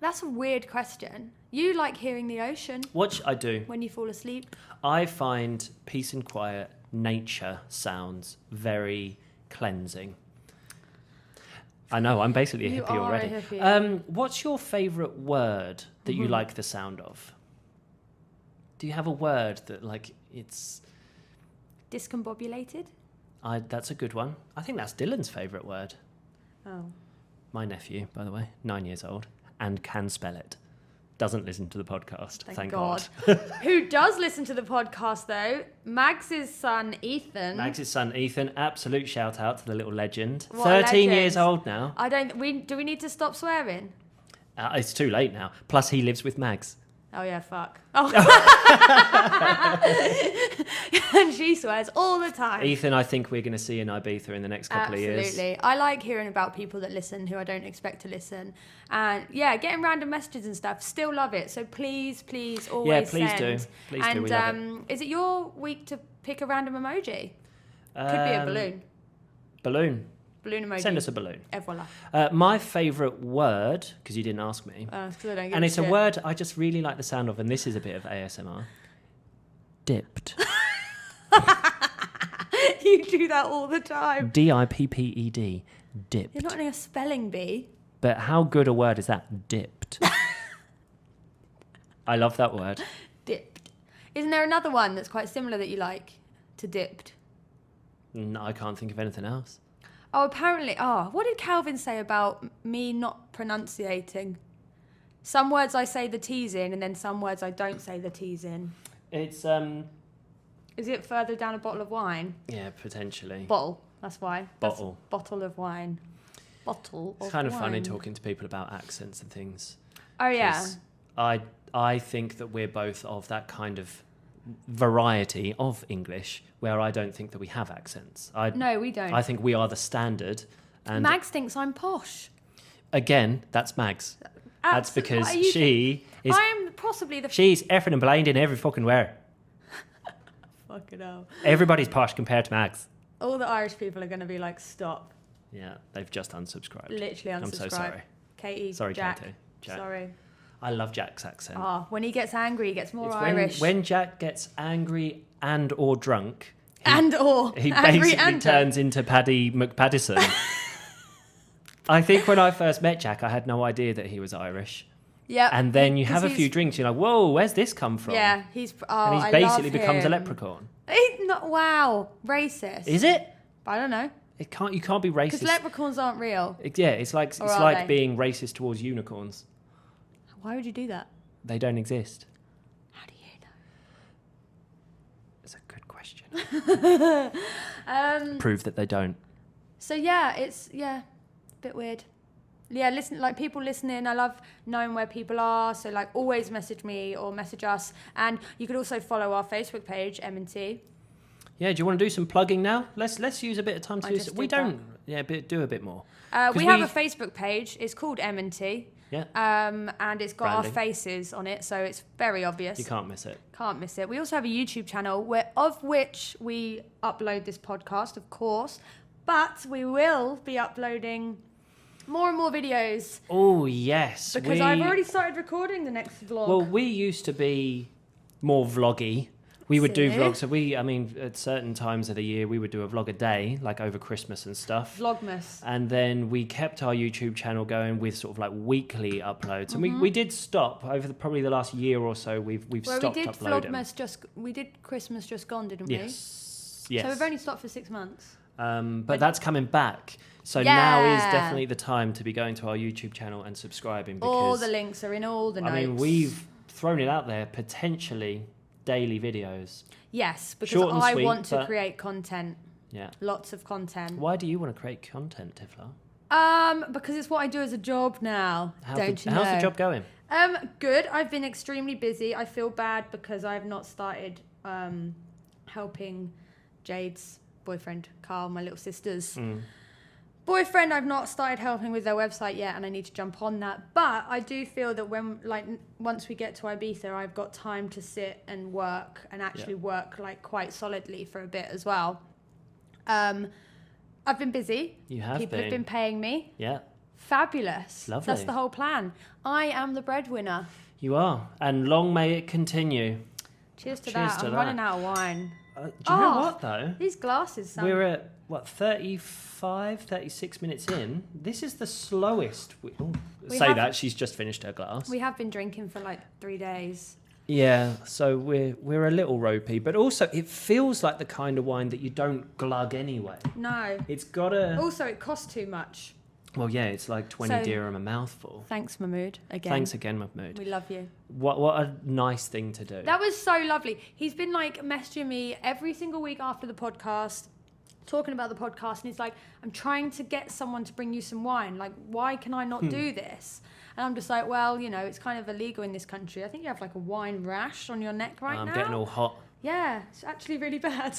That's a weird question. You like hearing the ocean. What I do. When you fall asleep. I find peace and quiet, nature sounds very cleansing. I know, I'm basically a hippie already. A hippie. What's your favourite word that you like the sound of? Do you have a word that, like, it's... Discombobulated? That's a good one. I think that's Dylan's favourite word. Oh. My nephew, by the way, 9 years old, and can spell it. Doesn't listen to the podcast. Thank God. Who does listen to the podcast, though? Mags's son, Ethan. Absolute shout out to the little legend. What 13 years old now. Do we need to stop swearing? It's too late now. Plus, he lives with Mags. Oh, yeah, fuck. Oh. And she swears all the time. Ethan, I think we're going to see in Ibiza in the next couple of years. Absolutely. I like hearing about people that listen who I don't expect to listen. And yeah, getting random messages and stuff, still love it. So please always please send. do. Please do. And We love it. is it your week to pick a random emoji? Could be a balloon. Balloon Balloon emoji. Send us a balloon. Et voila. My favourite word, because you didn't ask me, Because I don't give and a it's shit. a word I just really like the sound of, and this is a bit of ASMR. Dipped. You do that all the time. Dipped. Dipped. You're not in a spelling bee. But how good a word is that? Dipped. I love that word. Dipped. Isn't there another one that's quite similar that you like to dipped? No, I can't think of anything else. Oh, apparently. Oh, what did Calvin say about me not pronunciating? Some words I say the T's in, and then some words I don't say the T's in. It's Is it further down a bottle of wine? yeah, potentially. Bottle. That's why. Bottle. That's bottle of wine. Bottle of It's kind of wine. funny talking to people about accents and things. Oh yeah. 'Cause I think that we're both of that kind of variety of English where I don't think that we have accents. No, we don't. I think we are the standard. And Mags thinks I'm posh. again, that's Mags. That's because Are you- she is. I'm possibly the She's effing and blind in every fucking where. fucking hell. Everybody's posh compared to Mags. All the Irish people are going to be like, stop. Yeah, they've just unsubscribed. Literally unsubscribe. I'm so sorry. Katie, Sorry, Jack. Katie. Jack. Sorry. I love Jack's accent. When he gets angry, he gets more It's Irish. when Jack gets angry and or drunk, he angry basically and turns into Paddy McPaddison. I think when I first met Jack, I had no idea that he was Irish. Yeah. And then you have a few drinks, you're like, whoa, where's this come from? Yeah, he's. Oh, And he's I basically love becomes a him. leprechaun. He's not. Wow, racist. Is it? I don't know. You can't be racist. Because leprechauns aren't real. It's like Or are they? being racist towards unicorns. Why would you do that? They don't exist. How do you know? It's a good question. Um. Prove that they don't. So yeah, it's a bit weird. Yeah, listen, like people listening, I love knowing where people are. So like, always message me or message us, and you could also follow our Facebook page, M&T. Yeah, do you want to do some plugging now? Let's use a bit of time to I do just some. We did don't. Yeah, do a bit more. We have a Facebook page. It's called M&T. Yeah. And it's got Branding. our faces on it, so it's very obvious. You can't miss it. Can't miss it. We also have a YouTube channel of which we upload this podcast, of course, but we will be uploading more and more videos Oh yes, because I've already started recording the next vlog. Well, we used to be more vloggy. We would do See? vlogs. So at certain times of the year, we would do a vlog a day, like over Christmas and stuff. Vlogmas. And then we kept our YouTube channel going with sort of like weekly uploads. And we did stop over probably the last year or so. We've stopped we did uploading. Vlogmas we did Christmas just gone, didn't we? Yes. Yes. So we've only stopped for 6 months. But that's coming back. So now is definitely the time to be going to our YouTube channel and subscribing because All the links are in all the notes. I mean, we've thrown it out there, potentially daily videos. Yes, because Short and I sweet, want to but- create content. Yeah. Lots of content. Why do you want to create content, Tifla? Because it's what I do as a job now. Don't you know? How's the job going? Good. I've been extremely busy. I feel bad because I've not started helping Jade's boyfriend, Carl, my little sister's boyfriend. I've not started helping with their website yet, and I need to jump on that. But I do feel that once we get to Ibiza, I've got time to sit and work and actually work like quite solidly for a bit as well. I've been busy. You have People have been. been paying me. Yeah, Fabulous. Lovely. That's the whole plan. I am the breadwinner. you are. And long may it continue. Cheers to Cheers that. to I'm that. running out of wine. Do you know Oh. what, though? These glasses sound... We're at, 36 minutes in? This is the slowest. We Say have- that. She's just finished her glass. We have been drinking for like 3 days. Yeah, so we're a little ropey, but also it feels like the kind of wine that you don't glug anyway. No. It's got a... Also, it costs too much. Well, yeah, it's like 20 So- dirham a mouthful. Thanks, Mahmood. Again. Thanks again, Mahmood. We love you. What a nice thing to do. That was so lovely. He's been like messaging me every single week after the podcast, talking about the podcast, and he's like, I'm trying to get someone to bring you some wine. Like, why can I not do this? And I'm just like, well, you know, it's kind of illegal in this country. I think you have like a wine rash on your neck now. I'm getting all hot. Yeah, it's actually really bad.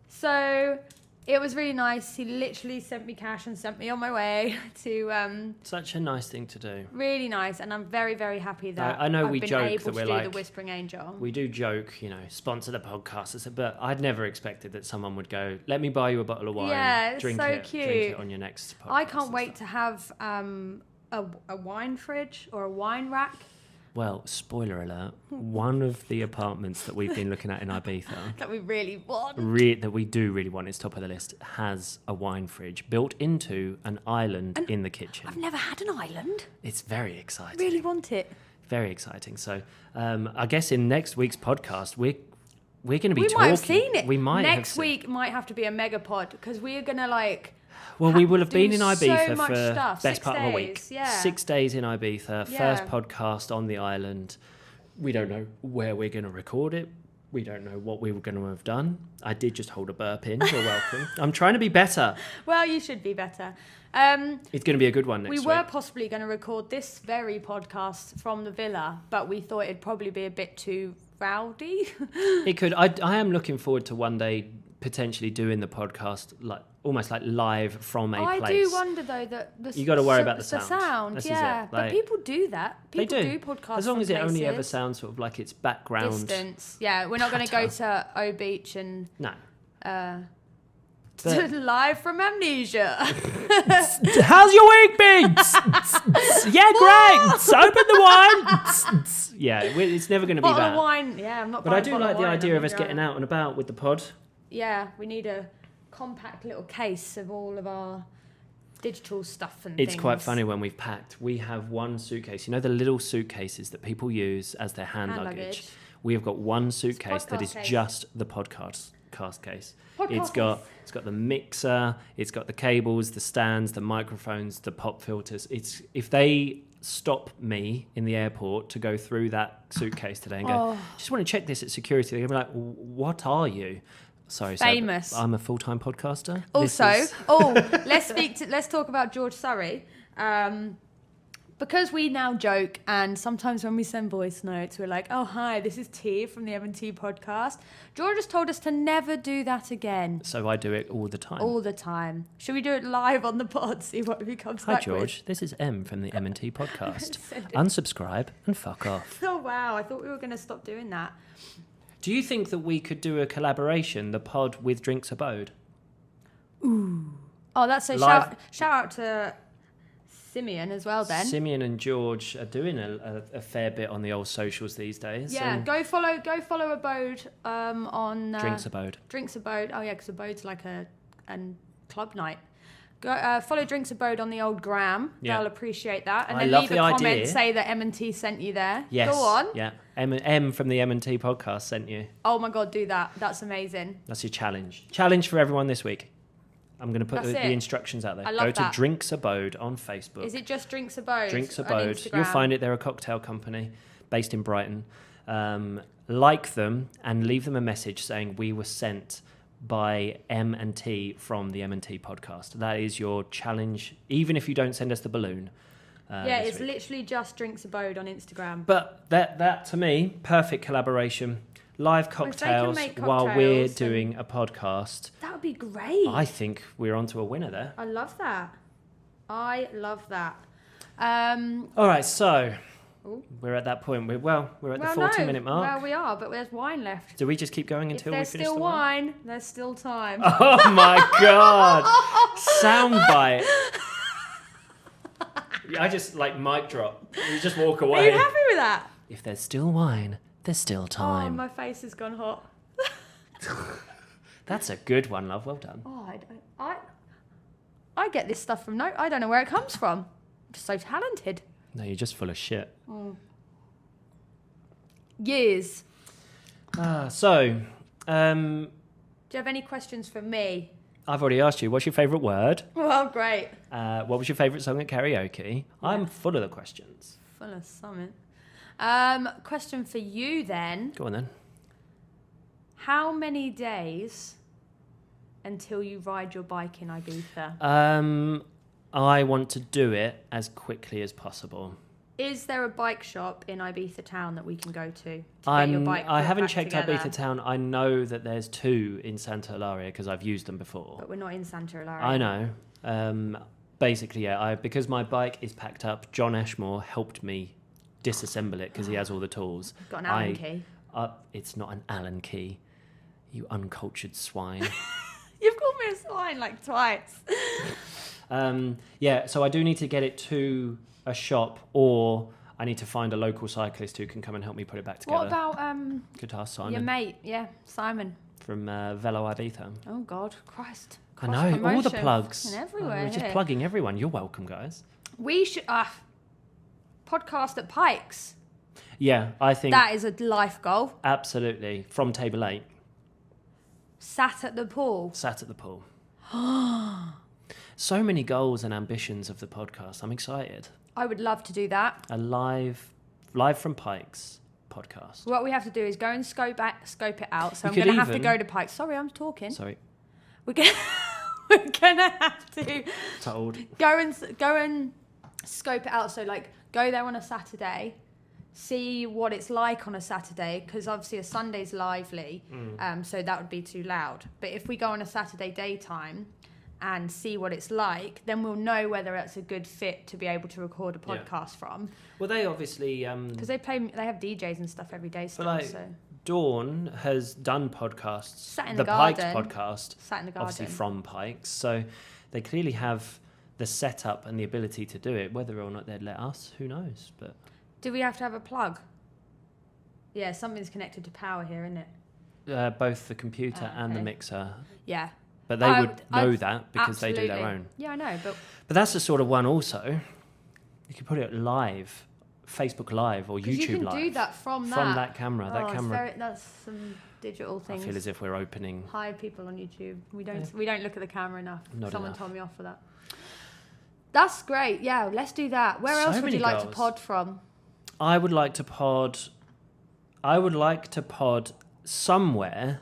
So it was really nice. He literally sent me cash and sent me on my way to... Such a nice thing to do. Really nice. And I'm very, very happy that I know I've we been joke able that to we're do like... the Whispering Angel. We do joke, you know, sponsor the podcast. But I'd never expected that someone would go, let me buy you a bottle of wine. Yeah, it's drink so it, cute. Drink it on your next podcast. I can't wait to have a wine fridge or a wine rack. Well, spoiler alert, one of the apartments that we've been looking at in Ibiza... that we really want. That we do really want, is top of the list, has a wine fridge built into an island in the kitchen. I've never had an island. It's very exciting. I really want it. Very exciting. So I guess in next week's podcast, we're going to be talking... We might have seen it. We might Next week might have to be a mega pod because we are going to like... Well, we will have been in so Ibiza much for stuff. best 6 part of a week. days, yeah. 6 days in Ibiza, Yeah. first podcast on the island. We don't know where we're going to record it. We don't know what we were going to have done. I did just hold a burp in. You're welcome. I'm trying to be better. Well, you should be better. It's going to be a good one next we week. were possibly going to record this very podcast from the villa, but we thought it'd probably be a bit too rowdy. It could. I am looking forward to one day potentially doing the podcast like almost like live from a place. I do wonder though that you got to worry about the sound. The sound, this yeah. Is it. But people do that. People do podcasts as long as from it only ever places. sounds sort of like it's background Distance. Yeah, we're not going to go to O Beach and no. live from Amnesia. How's your week been? Yeah, great. Open the wine. Yeah, it's never going to be Bottle that. of wine. Yeah, I'm not. But I buying do bottle like of the wine, idea I'm of us gonna getting go. out and about with the pod. Yeah, we need a compact little case of all of our digital stuff and It's things. quite funny when we've packed. We have one suitcase. You know the little suitcases that people use as their hand luggage? We have got one suitcase that is podcast case. just the podcast case. Podcast It's got the mixer, it's got the cables, the stands, the microphones, the pop filters. It's if they stop me in the airport to go through that suitcase today and go, just want to check this at security, they're going to be like, what are you? Sorry, Famous. I'm a full-time podcaster. Also, let's talk about George Surrey. Because we now joke, and sometimes when we send voice notes, we're like, oh, hi, this is T from the M&T podcast. George has told us to never do that again. So I do it all the time. All the time. Should we do it live on the pod, see what he comes Hi, back George. This is M from the M&T podcast. Unsubscribe and fuck off. with? Oh, wow. I thought we were going to stop doing that. Do you think that we could do a collaboration, the pod with Drinks Abode? Ooh. Oh, that's a Live- shout out to Simeon as well then. Simeon and George are doing a fair bit on the old socials these days. Yeah, go follow Abode on Drinks Abode. Drinks Abode. Oh yeah, because Abode's like a club night. Go follow Drinks Abode on the old gram. Yeah. They'll appreciate that. And I then love leave the a comment, idea. say that M&T sent you there. Yes. Go on. Yeah. M from the M&T podcast sent you. Oh my god, do that. That's amazing. That's your challenge. Challenge for everyone this week. I'm going to put That's the it. instructions out there. I love Go to that. Drinks Abode on Facebook. Is it just Drinks Abode? Drinks on Abode. Instagram? You'll find it. They're a cocktail company based in Brighton. Like them and leave them a message saying we were sent by M&T from the M&T podcast. That is your challenge, even if you don't send us the balloon. Yeah, this it's week. literally just Drinks Abode on Instagram. But that to me, perfect collaboration. Live Well, if they can cocktails make while we're cocktails, then- doing a podcast. That would be great. I think we're onto a winner there. I love that. I love that. All right, so Ooh. we're at that point. We're at the Well, 40-minute mark. Well, we are, but there's wine left. Do we just keep going If until we there's finish still the wine? wine, there's still time. Oh my god! Soundbite. I just like mic drop. You just walk Are away. you happy with that? If there's still wine, there's still Oh, time. my face has gone hot. That's a good one, love. Well done. Oh, I get this stuff from I don't know where it comes from. I'm just so talented. No, you're just full of shit. Years. So, Do you have any questions for me? I've already asked you, what's your favourite word? Well, great. What was your favourite song at karaoke? I'm full of the questions. Full of something. Question for you then. Go on then. How many days until you ride your bike in Ibiza? I want to do it as quickly as possible. Is there a bike shop in Ibiza town that we can go to get your bike I haven't back checked together? Ibiza town. I know that there's 2 in Santa Eulalia because I've used them before. But we're not in Santa Eulalia. I know. Basically, yeah. Because my bike is packed up, John Ashmore helped me disassemble it because he has all the tools. You've got an Allen key. It's not an Allen key, you uncultured swine. You've called me a swine like twice. Yeah, so I do need to get it to a shop, or I need to find a local cyclist who can come and help me put it back together. What about Good task, Simon. your mate? Yeah, Simon. From Velo Ibiza. Oh, God. Christ. I know, all the Cross-promotion plugs. fucking everywhere We're just here. plugging everyone. You're welcome, guys. We should... podcast at Pikes. Yeah, I think... That is a life goal. Absolutely. From Table 8. Sat at the pool. Sat at the pool. So many goals and ambitions of the podcast. I'm excited. I would love to do that. A live from Pikes podcast. What we have to do is go and scope it out. So You I'm could going to have to even- go to Pikes. Sorry, I'm talking. Sorry. We're gonna have to Told. go and scope it out. So like go there on a Saturday, see what it's like on a Saturday, because obviously a Sunday's lively, so that would be too loud. But if we go on a Saturday daytime and see what it's like, then we'll know whether it's a good fit to be able to record a podcast from. Well, they obviously... Because they have DJs and stuff every day still. But So Dawn has done podcasts. Sat in the Pikes garden. podcast. Sat in the garden. Obviously from Pikes. So they clearly have the setup and the ability to do it. Whether or not they'd let us, who knows? But do we have to have a plug? Yeah, something's connected to power here, isn't it? both the computer and the okay. mixer. Yeah. But they would know that because they do their Absolutely. own. Yeah, I know, but That's the sort of one also. You could put it live, Facebook Live or 'cause YouTube you can Live. do that from that. From that camera. That it's camera. that's some digital I things. feel as if we're opening. Hire people on YouTube. We don't look at the camera enough. Not Someone enough. told me off for that. That's great. Yeah, let's do that. Where So else would many you like to goals. pod from? I would like to pod somewhere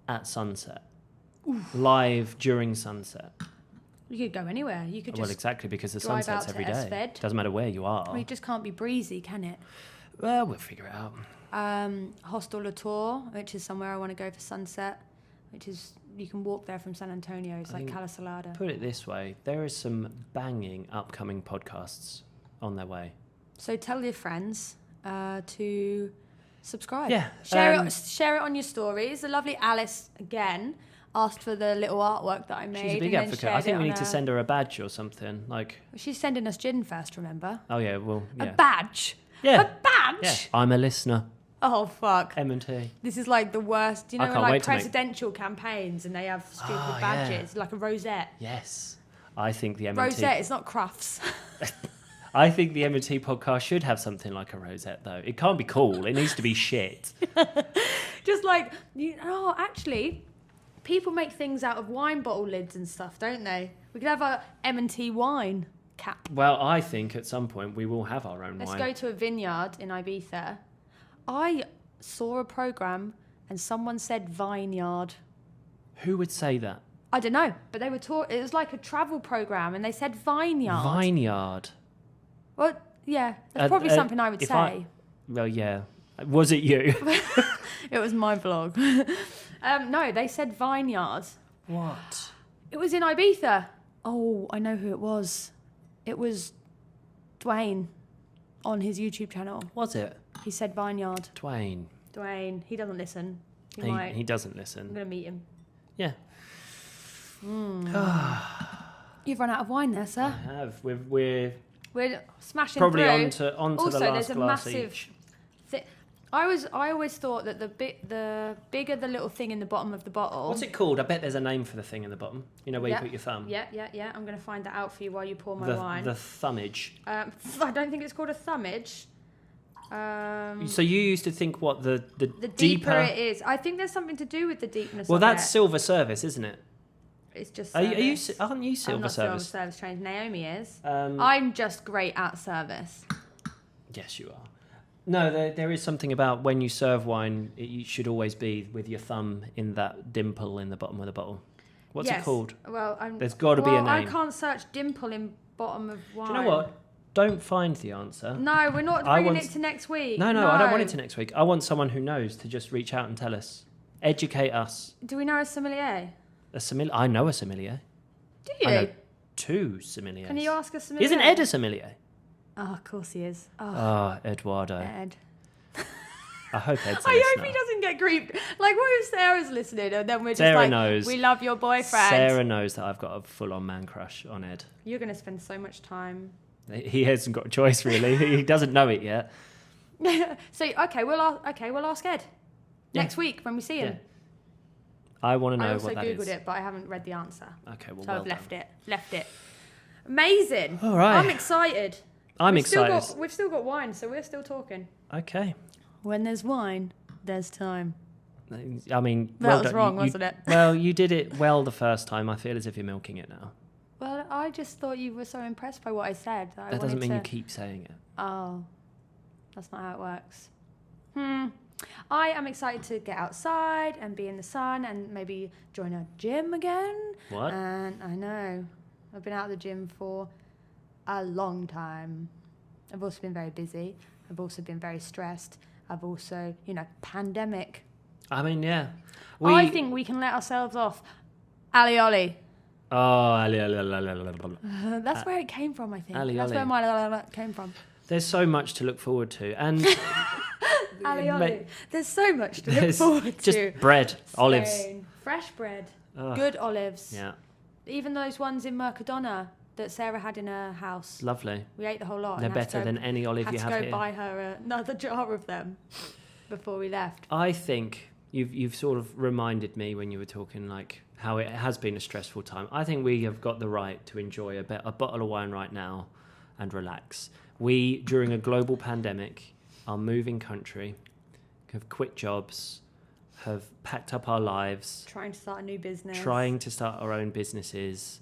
at sunset. Live during sunset. You could go anywhere. You could just. Well, exactly, because the drive sunset's out to every day. Esved. Doesn't matter where you are. Well, you just can't be breezy, can it? Well, we'll figure it out. Hostel La Tour, which is somewhere I want to go for sunset, which is you can walk there from San Antonio. It's like Cala Salada. Put it this way, there is some banging upcoming podcasts on their way. So tell your friends to subscribe. Yeah, Share it on your stories. The lovely Alice again asked for the little artwork that I made. She's a big and then advocate. I shared think it we on need to her- send her a badge or something. Like, She's sending us gin first. Remember? oh yeah, well, yeah. A badge. Yeah. A badge. Yeah. I'm a listener. Oh fuck. M&T. This is like the worst. You I know, can't like wait to make- presidential campaigns and they have stupid Oh, badges, like a rosette. Yes. I think the M&T. Rosette. It's not Crufts. I think the M&T podcast should have something like a rosette, though. It can't be cool. It needs to be shit. Just like actually, people make things out of wine bottle lids and stuff, don't they? We could have a M&T wine cap. Well, I think at some point we will have our own Let's wine. go to a vineyard in Ibiza. I saw a program and someone said vineyard. Who would say that? I don't know, but they were it was like a travel program and they said vineyard. Vineyard. Well, yeah, that's probably something I would say. Well, yeah. Was it you? It was my blog. No, they said vineyard. What? It was in Ibiza. Oh, I know who it was. It was Dwayne on his YouTube channel. Was it? He said vineyard. Dwayne. Dwayne, he doesn't listen. He might. He doesn't I'm listen. going to meet him. Yeah. You've run out of wine there, sir. I have. We're We're smashing probably through. onto Also, the last there's a glass massive each. I always thought that the bigger the little thing in the bottom of the bottle. What's it called? I bet there's a name for the thing in the bottom. You know where Yeah. you put your thumb? Yeah. I'm going to find that out for you while you pour my the, wine. The thumbage. I don't think it's called a thumbage. So you used to think what the The deeper it is, I think there's something to do with the deepness. Well, of that's it. silver service, isn't it? It's just. Aren't you service. silver I'm not service? silver service trained. Naomi is. Um, I'm just great at service. Yes, you are. No, there is something about when you serve wine, you should always be with your thumb in that dimple in the bottom of the bottle. What's it called? Well, there's got to be a name. I can't search dimple in bottom of wine. Do you know what? Don't find the answer. No, we're not bringing it to next week. No, I don't want it to next week. I want someone who knows to just reach out and tell us. Educate us. Do we know a sommelier? I know a sommelier. Do you? I know 2 sommeliers. Can you ask a sommelier? Isn't Ed a sommelier? Oh, of course he is. Oh, Eduardo. Ed. I hope Ed's I hope he doesn't get grieved. Like, what if Sarah's listening and then we're just Sarah like, knows. we love your boyfriend. Sarah knows that I've got a full-on man crush on Ed. You're going to spend so much time. He hasn't got a choice, really. He doesn't know it yet. So, we'll ask Ed next week when we see him. Yeah. I want to know what that is. I also Googled it, but I haven't read the answer. Okay, well, so I've left it. Amazing. All right. I'm excited. I'm excited. We've still got wine, so we're still talking. Okay. When there's wine, there's time. I mean... That was wrong, wasn't it? Well, you did it well the first time. I feel as if you're milking it now. Well, I just thought you were so impressed by what I said. That doesn't mean you keep saying it. Oh, that's not how it works. I am excited to get outside and be in the sun and maybe join a gym again. What? And I know. I've been out of the gym for a long time. I've also been very busy. I've also been very stressed. I've also, pandemic. I mean, yeah. I think we can let ourselves off. Ali Ollie. Oh, Ali. That's where it came from, I think. Ali That's Ollie. where my came from. There's so much to look forward to. And Ali Ollie. There's so much to look forward to. Just bread, olives. Fresh bread. Good olives. Yeah. Even those ones in Mercadona that Sarah had in her house. Lovely. We ate the whole lot. They're better than any olive you have here. Had to go buy her another jar of them before we left. I think you've sort of reminded me when you were talking like how it has been a stressful time. I think we have got the right to enjoy a bottle of wine right now and relax. We, during a global pandemic, are moving country, have quit jobs, have packed up our lives. Trying to start a new business. Trying to start our own businesses.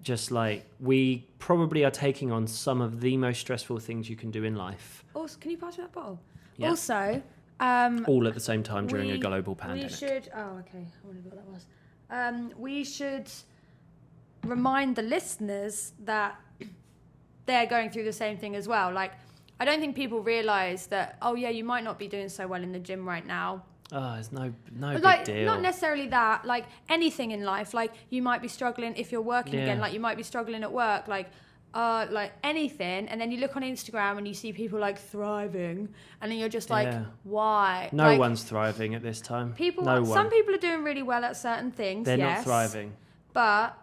Just like we probably are taking on some of the most stressful things you can do in life. Also, can you pass me that bottle? Yeah. Also, all at the same time during a global pandemic. We should. Oh, okay. I wondered what that was. We should remind the listeners that they're going through the same thing as well. Like, I don't think people realise that. Oh, yeah, you might not be doing so well in the gym right now. Oh, it's no like, big deal. Not necessarily that. Like, anything in life. Like, you might be struggling if you're working again. Like, you might be struggling at work. Like anything. And then you look on Instagram and you see people, like, thriving. And then you're just like, why? No one's thriving at this time. Some people are doing really well at certain things. They're not thriving. But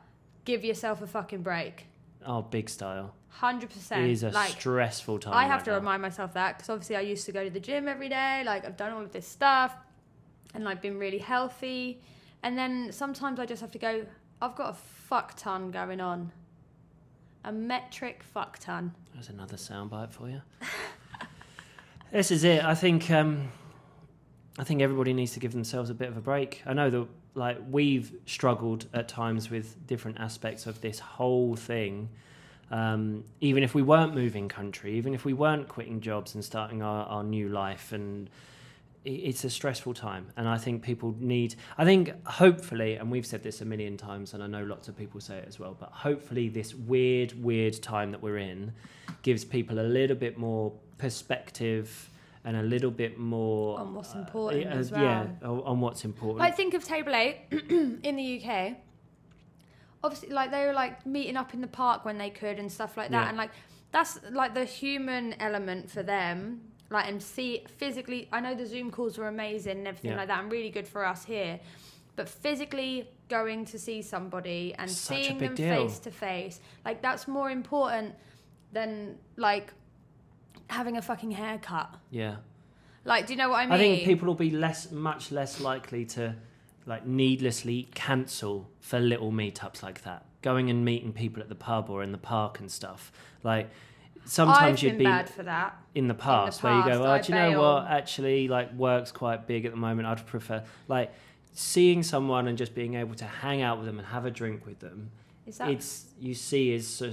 give yourself a fucking break. Oh, big style. 100%. It is a stressful time. I have to remind myself that because obviously I used to go to the gym every day. Like, I've done all of this stuff. And I've been really healthy. And then sometimes I just have to go, I've got a fuck ton going on. A metric fuck ton. There's another soundbite for you. This is it. I think everybody needs to give themselves a bit of a break. I know that we've struggled at times with different aspects of this whole thing. Even if we weren't moving country, even if we weren't quitting jobs and starting our new life, and it's a stressful time. And I think hopefully, and we've said this a million times, and I know lots of people say it as well, but hopefully this weird time that we're in gives people a little bit more perspective and a little bit more on what's important as well. Yeah, on what's important. Like, think of Table 8 in the UK. Obviously, like, they were like meeting up in the park when they could and stuff like that. And like, that's like the human element for them. Like, and see physically, I know the Zoom calls were amazing and everything like that, and really good for us here. But physically going to see somebody and seeing them face to face, like, that's more important than like having a fucking haircut. Yeah. Like, do you know what I mean? I think people will be much less likely to like needlessly cancel for little meetups like that. Going and meeting people at the pub or in the park and stuff. Like, sometimes you'd be bad for that in the past where you go, do you know what? Actually, like, work's quite big at the moment. I'd prefer like seeing someone and just being able to hang out with them and have a drink with them. Is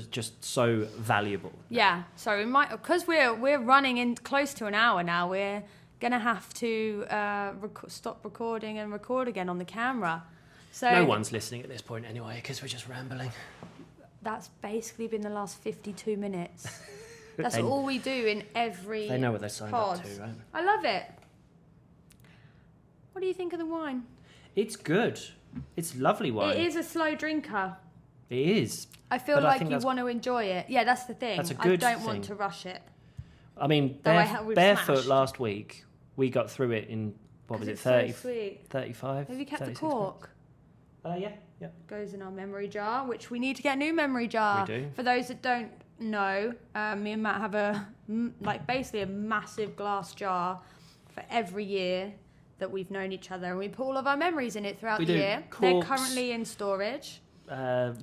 just so valuable. Yeah. So we might, because we're running in close to an hour now. We're gonna have to stop recording and record again on the camera. So no one's listening at this point anyway, because we're just rambling. That's basically been the last 52 minutes. That's And all we do in every they know what they signed pod. up to, right? I love it. What do you think of the wine? It's good. It's lovely wine. It is a slow drinker. It is. I feel But I like think you that's- want to enjoy it. Yeah, that's the thing. That's a good I don't want thing. to rush it. I mean, Though we've barefoot smashed. last week, we got through it in, what was it, It's 30, so sweet. 35? Have you kept the 36 cork? minutes? Yeah. Goes in our memory jar, which we need to get a new memory jar. We do. For those that don't know, me and Matt have basically a massive glass jar for every year that we've known each other, and we put all of our memories in it throughout We the do. year. Corks. They're currently in storage.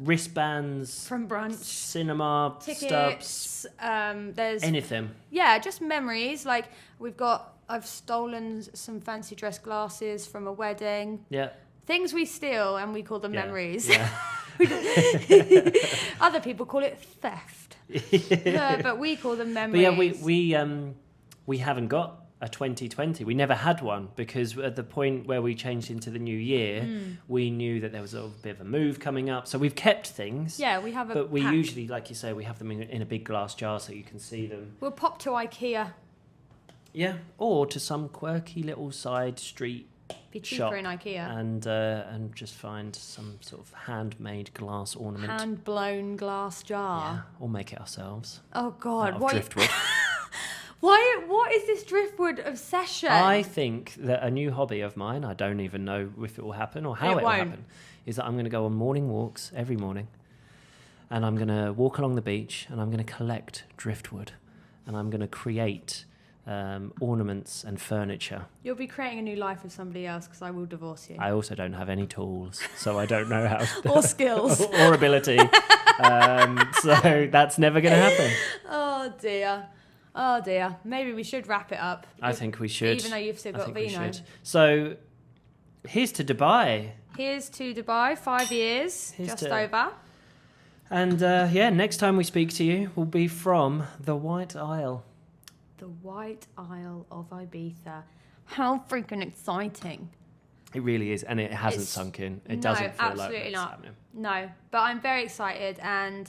Wristbands, From brunch, cinema, stubs, tickets. There's anything. just memories. Like I've stolen some fancy dress glasses from a wedding. Yeah. Things we steal and we call them memories. Yeah. Other people call it theft, but we call them But memories. yeah, we haven't got a 2020. We never had one because at the point where we changed into the new year, we knew that there was a bit of a move coming up. So we've kept things. Yeah, we have a But we pack. usually, like you say, we have them in a big glass jar so you can see them. We'll pop to IKEA. Yeah, or to some quirky little side street Be cheaper shop in IKEA. and just find some sort of handmade glass ornament. Hand blown glass jar. Yeah, or make it ourselves. Oh God! Out of driftwood. Why? What is this driftwood obsession? I think that a new hobby of mine, I don't even know if it will happen or how it will won't. happen, is that I'm going to go on morning walks every morning and I'm going to walk along the beach and I'm going to collect driftwood and I'm going to create ornaments and furniture. You'll be creating a new life with somebody else because I will divorce you. I also don't have any tools, so I don't know how to... Or skills. or ability. So that's never going to happen. Oh dear. Maybe we should wrap it up. I think we should. Even though you've still I got think we vino. should. So here's to Dubai. Here's to Dubai, 5 years, Here's just to- over. And next time we speak to you will be from the White Isle. The White Isle of Ibiza. How freaking exciting. It really is, and it hasn't It's- sunk in. It no, doesn't feel like absolutely it's not. happening. No, but I'm very excited and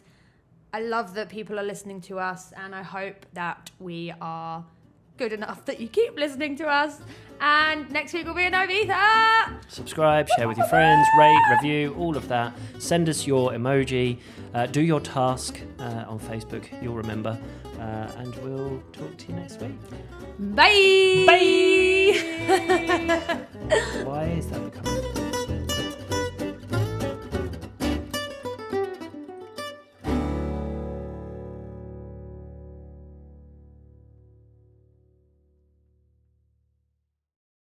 I love that people are listening to us and I hope that we are good enough that you keep listening to us. And next week will be in Ibiza. Subscribe, share with your friends, rate, review, all of that. Send us your emoji. Do your task on Facebook. You'll remember. And we'll talk to you next week. Bye. Why is that becoming...